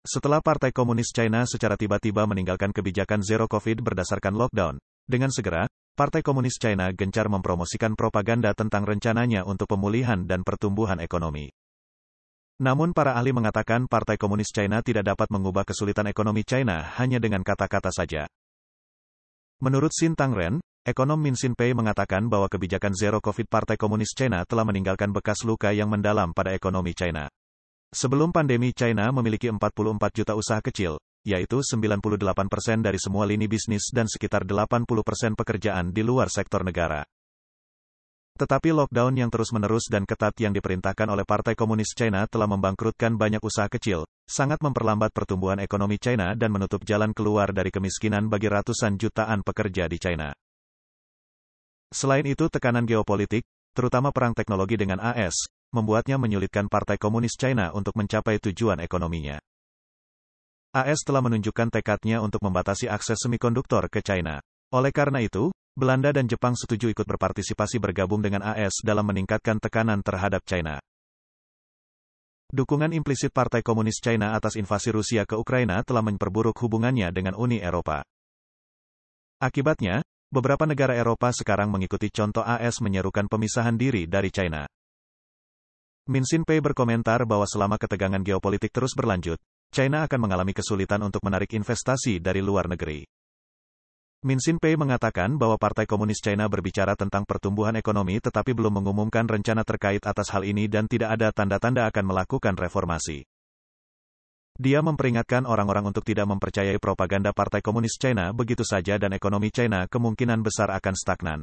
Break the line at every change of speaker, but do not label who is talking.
Setelah Partai Komunis China secara tiba-tiba meninggalkan kebijakan Zero Covid berdasarkan lockdown, dengan segera, Partai Komunis China gencar mempromosikan propaganda tentang rencananya untuk pemulihan dan pertumbuhan ekonomi. Namun para ahli mengatakan Partai Komunis China tidak dapat mengubah kesulitan ekonomi China hanya dengan kata-kata saja. Menurut Xin Tangren, ekonom Min Xin Pei mengatakan bahwa kebijakan Zero Covid Partai Komunis China telah meninggalkan bekas luka yang mendalam pada ekonomi China. Sebelum pandemi, China memiliki 44 juta usaha kecil, yaitu 98% dari semua lini bisnis dan sekitar 80% pekerjaan di luar sektor negara. Tetapi lockdown yang terus-menerus dan ketat yang diperintahkan oleh Partai Komunis China telah membangkrutkan banyak usaha kecil, sangat memperlambat pertumbuhan ekonomi China dan menutup jalan keluar dari kemiskinan bagi ratusan jutaan pekerja di China. Selain itu, tekanan geopolitik, terutama perang teknologi dengan AS, membuatnya menyulitkan Partai Komunis China untuk mencapai tujuan ekonominya. AS telah menunjukkan tekadnya untuk membatasi akses semikonduktor ke China. Oleh karena itu, Belanda dan Jepang setuju ikut berpartisipasi bergabung dengan AS dalam meningkatkan tekanan terhadap China. Dukungan implisit Partai Komunis China atas invasi Rusia ke Ukraina telah memperburuk hubungannya dengan Uni Eropa. Akibatnya, beberapa negara Eropa sekarang mengikuti contoh AS menyerukan pemisahan diri dari China. Min Xin Pei berkomentar bahwa selama ketegangan geopolitik terus berlanjut, China akan mengalami kesulitan untuk menarik investasi dari luar negeri. Min Xin Pei mengatakan bahwa Partai Komunis China berbicara tentang pertumbuhan ekonomi tetapi belum mengumumkan rencana terkait atas hal ini dan tidak ada tanda-tanda akan melakukan reformasi. Dia memperingatkan orang-orang untuk tidak mempercayai propaganda Partai Komunis China begitu saja dan ekonomi China kemungkinan besar akan stagnan.